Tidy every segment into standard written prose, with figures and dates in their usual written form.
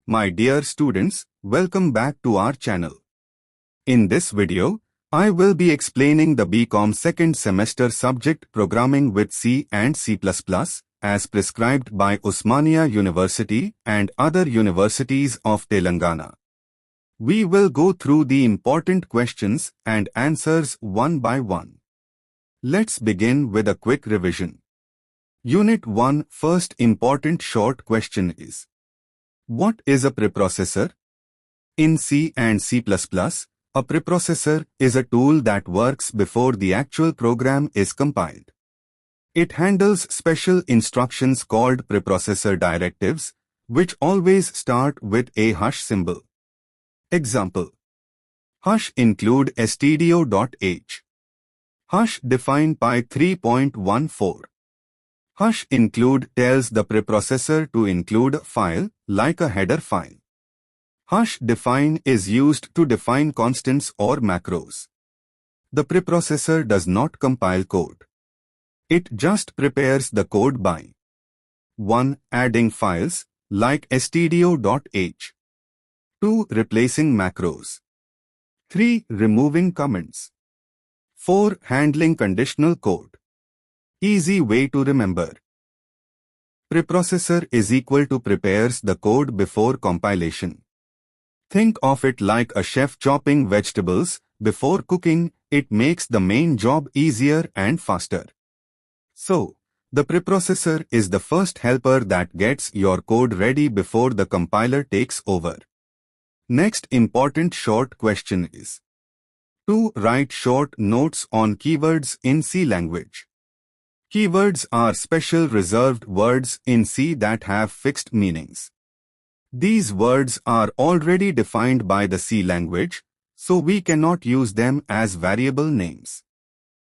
My dear students, welcome back to our channel. In this video, I will be explaining the Bcom second semester subject Programming with C and C++ as prescribed by Osmania University and other universities of Telangana. We will go through the important questions and answers one by one. Let's begin with a quick revision. Unit 1 first important short question is: what is a preprocessor? In C and C++, a preprocessor is a tool that works before the actual program is compiled. It handles special instructions called preprocessor directives, which always start with a hash symbol. Example: hash include stdio.h. Hash define by 3.14. Hash include tells the preprocessor to include a file, like a header file. Hash define is used to define constants or macros. The preprocessor does not compile code. It just prepares the code by 1. Adding files, like stdio.h. 2. Replacing macros. 3. Removing comments. 4. Handling conditional code. Easy way to remember. Preprocessor is equal to prepares the code before compilation. Think of it like a chef chopping vegetables before cooking. It makes the main job easier and faster. So, the preprocessor is the first helper that gets your code ready before the compiler takes over. Next important short question is: to write short notes on keywords in C language. Keywords are special reserved words in C that have fixed meanings. These words are already defined by the C language, so we cannot use them as variable names.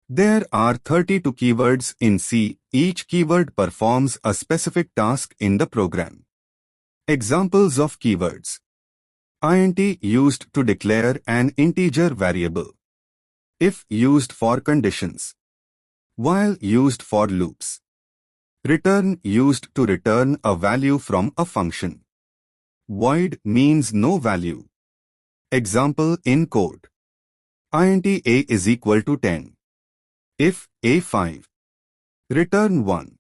There are 32 keywords in C. Each keyword performs a specific task in the program. Examples of keywords: int used to declare an integer variable. If used for conditions. While used for loops. Return used to return a value from a function. Void means no value. Example in code: int a is equal to 10. If a 5. Return 1.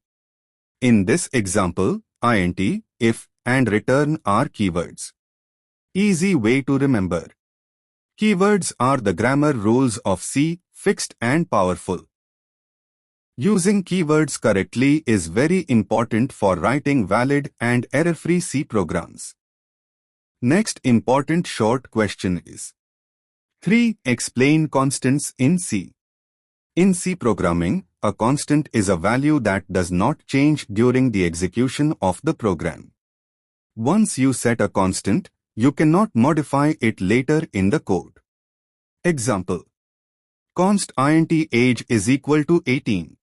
In this example, int, if, and return are keywords. Easy way to remember. Keywords are the grammar rules of C, fixed and powerful. Using keywords correctly is very important for writing valid and error-free C programs. Next important short question is: 3. Explain constants in C. In C programming, a constant is a value that does not change during the execution of the program. Once you set a constant, you cannot modify it later in the code. Example: const int age is equal to 18.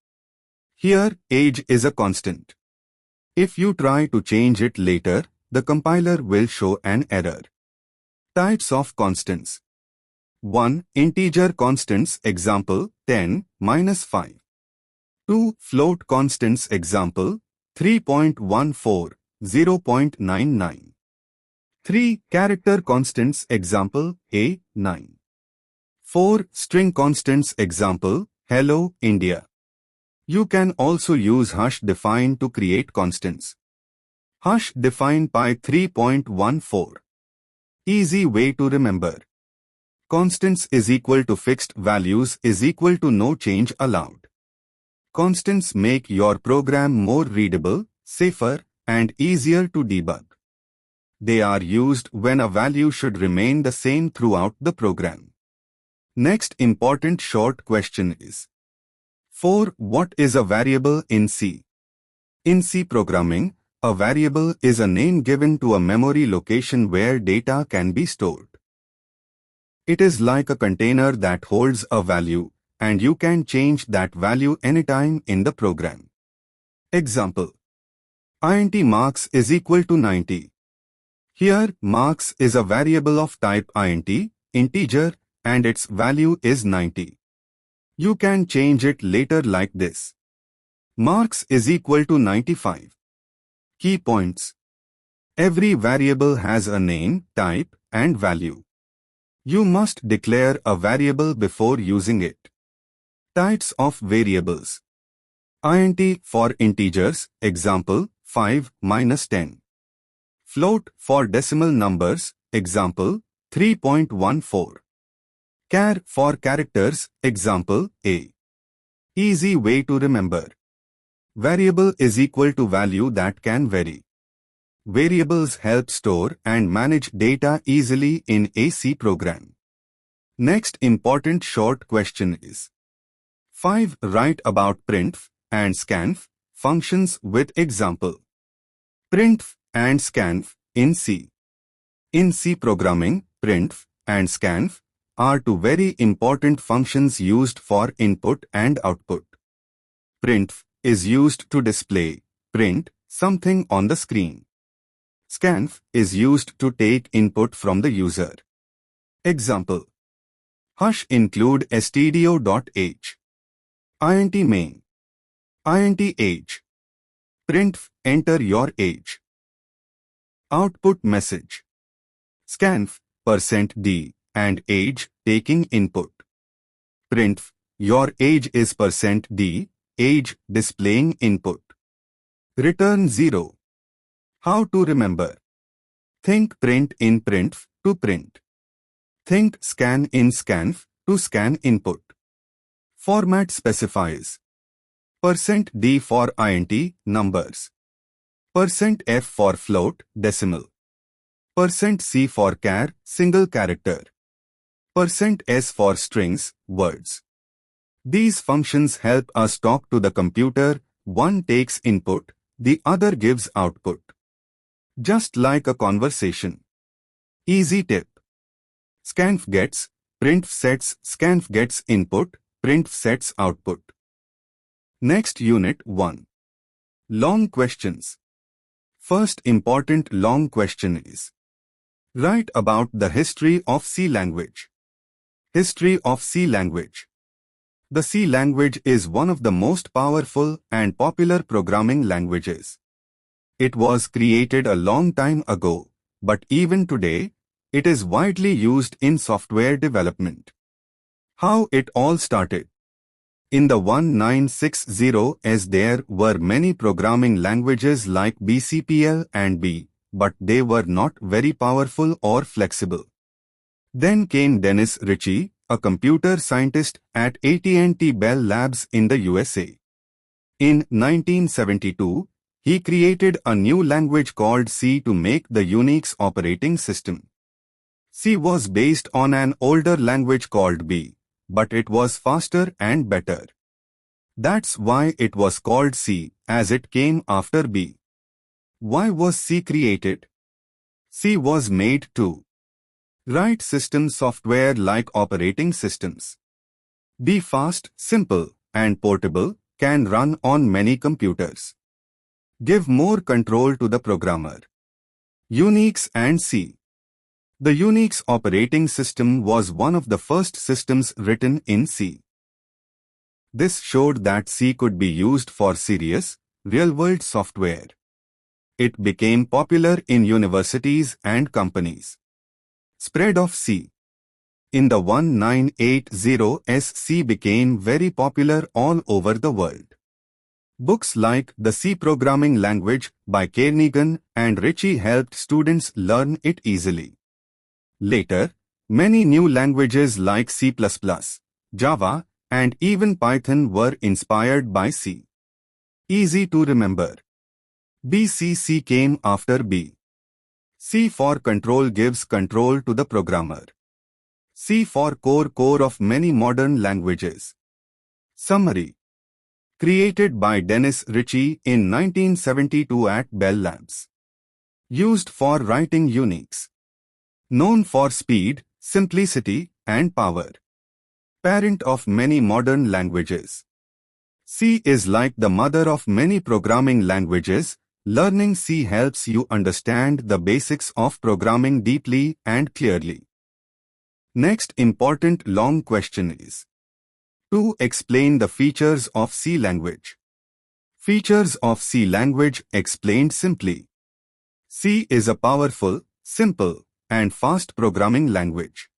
Here, age is a constant. If you try to change it later, the compiler will show an error. Types of constants: 1. Integer constants, example, 10, minus 5. 2. Float constants, example, 3.14, 0.99. 3. Character constants, example, A, 9. 4. String constants, example, hello, India. You can also use hash define to create constants. Hash define by 3.14. Easy way to remember. Constants is equal to fixed values is equal to no change allowed. Constants make your program more readable, safer, and easier to debug. They are used when a value should remain the same throughout the program. Next important short question is: 4. What is a variable in C? In C programming, a variable is a name given to a memory location where data can be stored. It is like a container that holds a value, and you can change that value anytime in the program. Example: int marks is equal to 90. Here, marks is a variable of type int, integer, and its value is 90. You can change it later like this. Marks is equal to 95. Key points: Every variable has a name, type, and value. You must declare a variable before using it. Types of variables. Int for integers, example, 5 minus 10. Float for decimal numbers, example, 3.14. Char for characters, example, A. Easy way to remember. Variable is equal to value that can vary. Variables help store and manage data easily in a C program. Next important short question is 5. Write about printf and scanf functions with example. Printf and scanf in C. In C programming, printf and scanf are two very important functions used for input and output. Printf is used to display, print, something on the screen. Scanf is used to take input from the user. Example. Hash include stdio.h. int main. int age. Printf enter your age. Output message. Scanf %d and age taking input. Printf your age is %d, age displaying input. Return 0. How to remember? Think print in printf to print. Think scan in scanf to scan input. Format specifies %d for int numbers, %f for float decimal, %c for char single character, %s for strings words. These functions help us talk to the computer. One takes input, the other gives output. Just like a conversation. Easy tip. Scanf gets, printf sets, scanf gets input, printf sets output. Next unit 1. Long questions. First important long question is write about the history of C language. History of C language. The C language is one of the most powerful and popular programming languages. It was created a long time ago, but even today, it is widely used in software development. How it all started. In the 1960s there were many programming languages like BCPL and B, but they were not very powerful or flexible. Then came Dennis Ritchie, a computer scientist at AT&T Bell Labs in the USA. In 1972, he created a new language called C to make the Unix operating system. C was based on an older language called B, but it was faster and better. That's why it was called C, as it came after B. Why was C created? C was made to write system software like operating systems. Be fast, simple, and portable, can run on many computers. Give more control to the programmer. Unix and C. The Unix operating system was one of the first systems written in C. This showed that C could be used for serious, real-world software. It became popular in universities and companies. Spread of C. In the 1980s, C became very popular all over the world. Books like The C Programming Language by Kernighan and Ritchie helped students learn it easily. Later, many new languages like C++, Java, and even Python were inspired by C. Easy to remember. BCC came after B. C for control gives control to the programmer. C for core of many modern languages. Summary. Created by Dennis Ritchie in 1972 at Bell Labs. Used for writing Unix. Known for speed, simplicity, and power. Parent of many modern languages. C is like the mother of many programming languages. Learning C helps you understand the basics of programming deeply and clearly. Next important long question is to explain the features of C language. Features of C language explained simply. C is a powerful, simple, and fast programming language.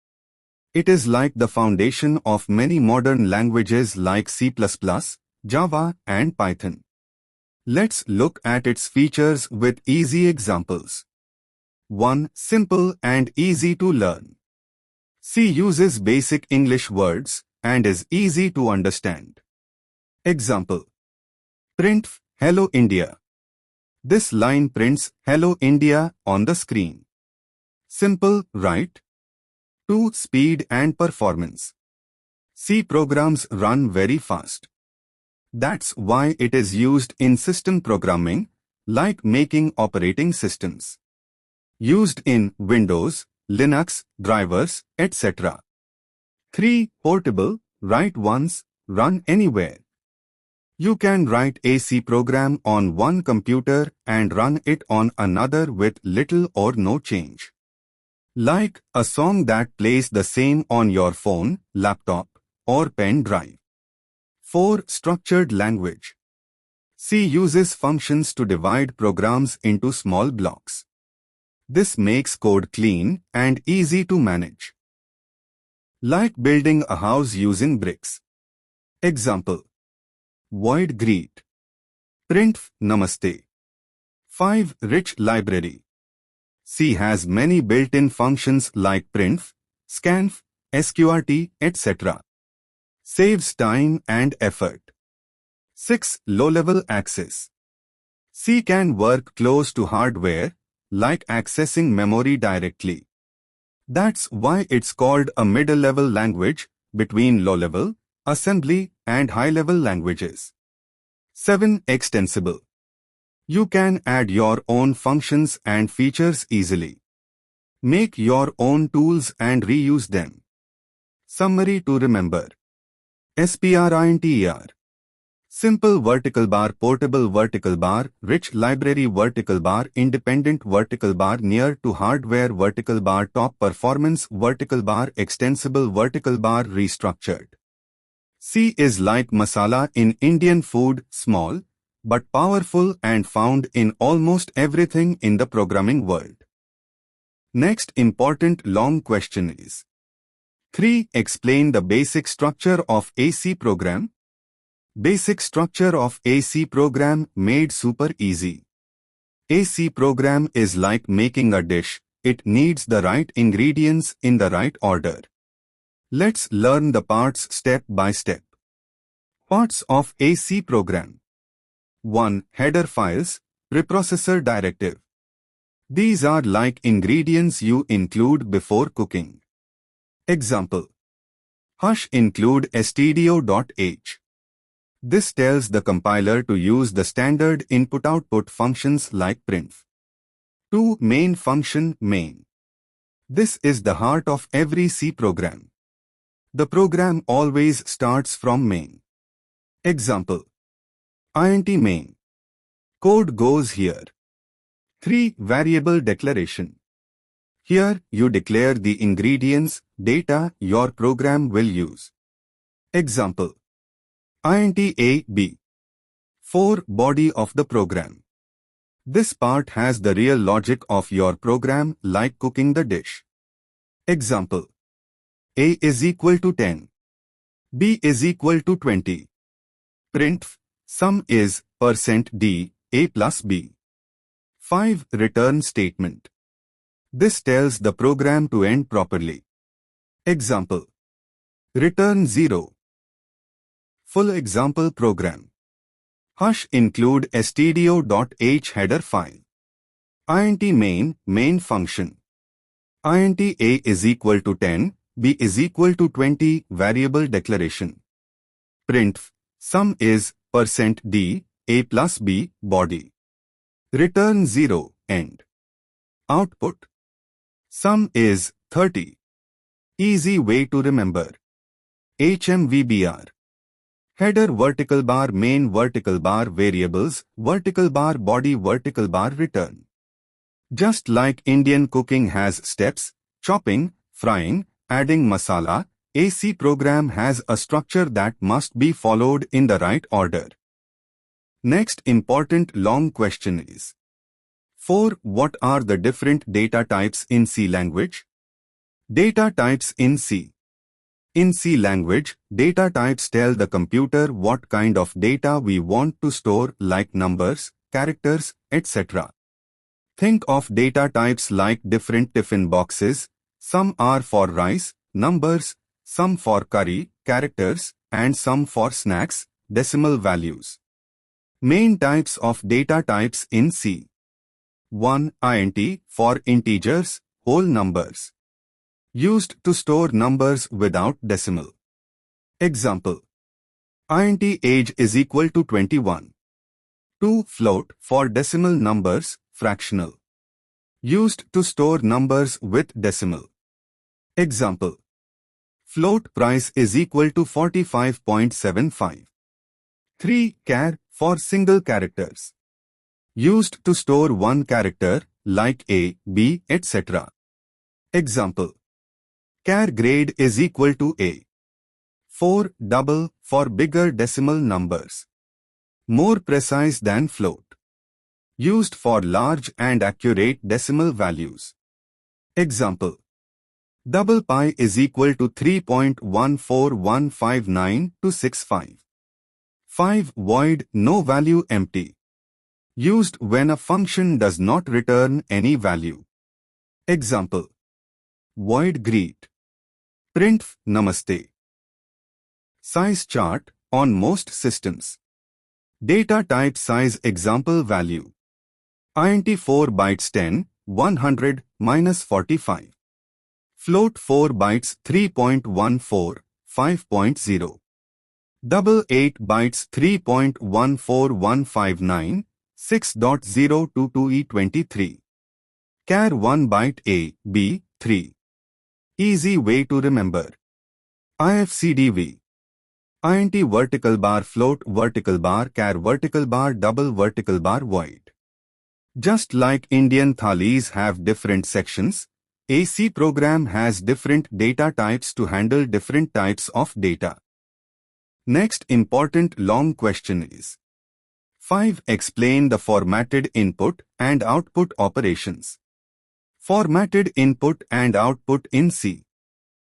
It is like the foundation of many modern languages like C++, Java, and Python. Let's look at its features with easy examples. 1. Simple and easy to learn. C uses basic English words and is easy to understand. Example. Print Hello India. This line prints Hello India on the screen. Simple, right? 2. Speed and performance. C programs run very fast. That's why it is used in system programming, like making operating systems. Used in Windows, Linux, drivers, etc. 3. Portable, write once, run anywhere. You can write a C program on one computer and run it on another with little or no change. Like a song that plays the same on your phone, laptop, or pen drive. 4. Structured language. C uses functions to divide programs into small blocks. This makes code clean and easy to manage. Like building a house using bricks. Example. Void greet. Print Namaste. 5. Rich library. C has many built-in functions like print, scanf, sqrt, etc. Saves time and effort. 6. Low-level access. C can work close to hardware, like accessing memory directly. That's why it's called a middle-level language between low-level, assembly, and high-level languages. 7. Extensible. You can add your own functions and features easily. Make your own tools and reuse them. Summary to remember. SPRINTER. Simple vertical bar, portable vertical bar, rich library vertical bar, independent vertical bar, near to hardware vertical bar, top performance vertical bar, extensible vertical bar, restructured. C is like masala in Indian food, small, but powerful and found in almost everything in the programming world. Next important long question is 3. Explain the basic structure of a C program. Basic structure of a C program made super easy. A C program is like making a dish. It needs the right ingredients in the right order. Let's learn the parts step by step. Parts of a C program. 1. Header files, preprocessor directive. These are like ingredients you include before cooking. Example. Hush include stdio.h. This tells the compiler to use the standard input-output functions like print. 2. Main function, main. This is the heart of every C program. The program always starts from main. Example. int main. Code goes here. 3. Variable declaration. Here you declare the ingredients, data your program will use. Example. int a, b. 4. Body of the program. This part has the real logic of your program like cooking the dish. Example. A is equal to 10. B is equal to 20. Print sum is %d, a plus b. 5. Return statement. This tells the program to end properly. Example. Return 0. Full example program. Hush include stdio.h header file. int main, main function. int a is equal to 10, b is equal to 20, variable declaration. Print sum is %d, a plus b, body. Return 0, end. Output. Sum is 30. Easy way to remember. HMVBR. Header vertical bar, main vertical bar, variables, vertical bar, body vertical bar, return. Just like Indian cooking has steps, chopping, frying, adding masala, a C program has a structure that must be followed in the right order. Next important long question is 4. What are the different data types in C language? Data types in C. In C language, data types tell the computer what kind of data we want to store, like numbers, characters, etc. Think of data types like different tiffin boxes. Some are for rice, numbers, some for curry, characters, and some for snacks, decimal values. Main types of data types in C. 1. Int for integers, whole numbers. Used to store numbers without decimal. Example. Int age is equal to 21. 2. Float for decimal numbers, fractional. Used to store numbers with decimal. Example. Float price is equal to 45.75. 3. Char for single characters. Used to store one character, like A, B, etc. Example. Char grade is equal to A. 4. Double for bigger decimal numbers. More precise than float. Used for large and accurate decimal values. Example. Double pi is equal to 3.14159 5. Void, no value, empty. Used when a function does not return any value. Example. Void greet. Print namaste. Size chart on most systems. Data type size example value. Int 4 bytes 10, 100, minus 45. Float 4 bytes 3.14, 5.0. Double 8 bytes 3.14159, 6.022E23. Char 1 byte A, B, 3. Easy way to remember. IFCDV. Int vertical bar float vertical bar char vertical bar double vertical bar void. Just like Indian thalis have different sections, a C program has different data types to handle different types of data. Next important long question is 5. Explain the formatted input and output operations. Formatted input and output in C.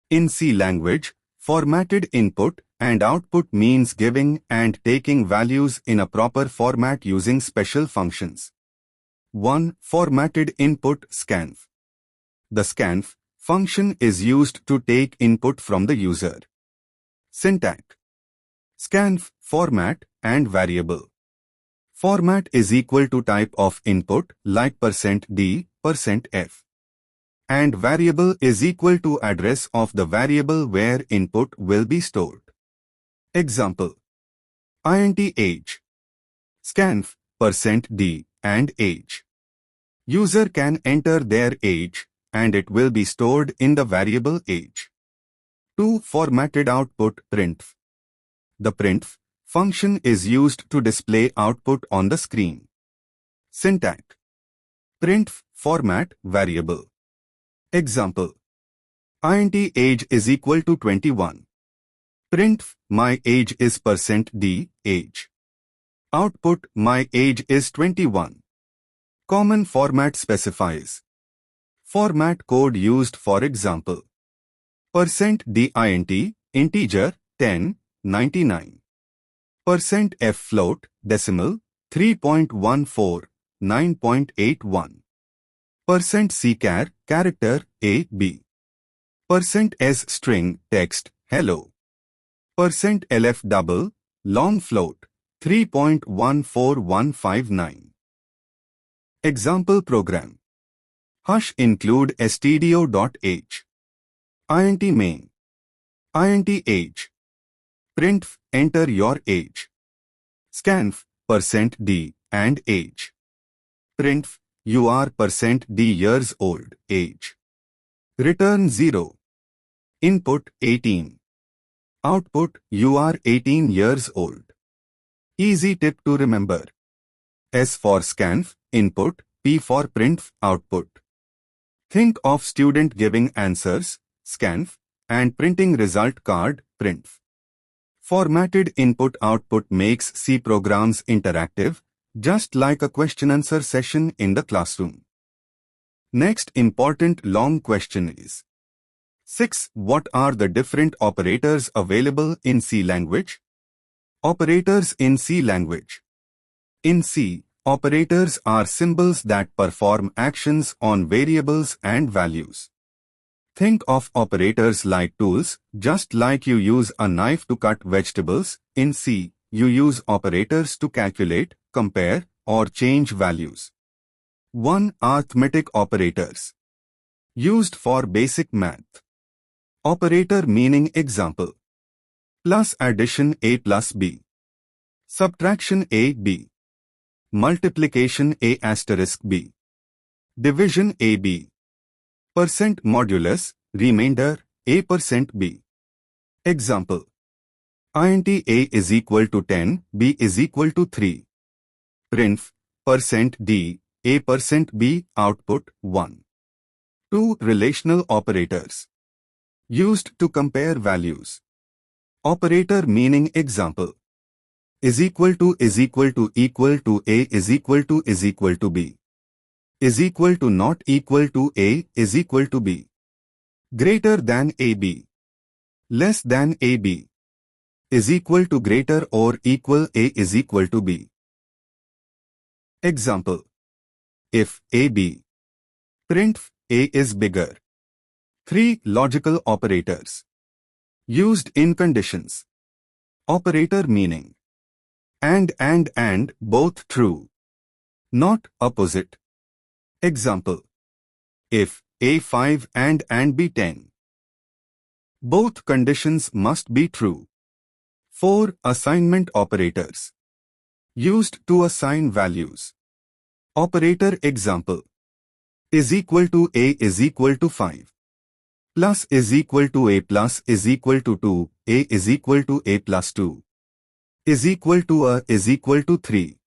In C language, formatted input and output means giving and taking values in a proper format using special functions. 1. Formatted input Scanf. The Scanf function is used to take input from the user. Syntax. Scanf, format, and variable. Format is equal to type of input like %d, %f. And variable is equal to address of the variable where input will be stored. Example. Int age. Scanf, %d, and age. User can enter their age, and it will be stored in the variable age. 2. Formatted output printf. The printf function is used to display output on the screen. Syntax. Printf, format, variable. Example. Int age is equal to 21. Printf, my age is %d, age. Output, my age is 21. Common format specifies. Format code used for example. %dint, integer, 10, 99. %f float, decimal, 3.14, 9.81. %char, character, A, B. %s string, text, hello. %lf double, long float, 3.14159. Example program. Hash include stdio.h. Int main. Int age. Printf, enter your age. Scanf, %d, and age. Printf, you are %d years old, age. Return 0. Input, 18. Output, you are 18 years old. Easy tip to remember. S for scanf, input, P for printf, output. Think of student giving answers, scanf, and printing result card, printf. Formatted input-output makes C programs interactive, just like a question-answer session in the classroom. Next important long question is 6. What are the different operators available in C language? Operators in C language. In C, operators are symbols that perform actions on variables and values. Think of operators like tools, just like you use a knife to cut vegetables. In C, you use operators to calculate, compare, or change values. 1. Arithmetic operators. Used for basic math. Operator meaning example. Plus addition A plus B. Subtraction A B. Multiplication A asterisk B. Division A B. Percent modulus, remainder, A% B. Example. int A is equal to 10, B is equal to 3. Print, %D, A% B, output, 1. 2. Relational operators. Used to compare values. Operator meaning example. Is equal to A is equal to B. Is equal to not equal to A is equal to B. Greater than AB. Less than AB. Is equal to greater or equal A is equal to B. Example. If AB. Print A is bigger. 3. Logical operators. Used in conditions. Operator meaning. And, both true. Not opposite. Example. If A5 and be 10. Both conditions must be true. 4. Assignment operators. Used to assign values. Operator example. Is equal to A is equal to 5. Plus is equal to A plus is equal to 2. A is equal to A plus 2. Is equal to A is equal to 3.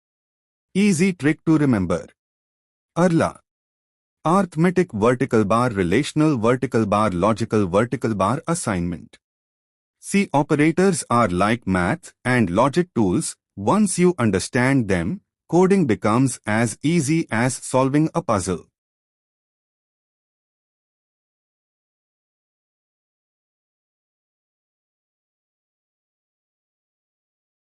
Easy trick to remember. ARLA. Arithmetic vertical bar, relational vertical bar, logical vertical bar assignment. C operators are like math and logic tools. Once you understand them, coding becomes as easy as solving a puzzle.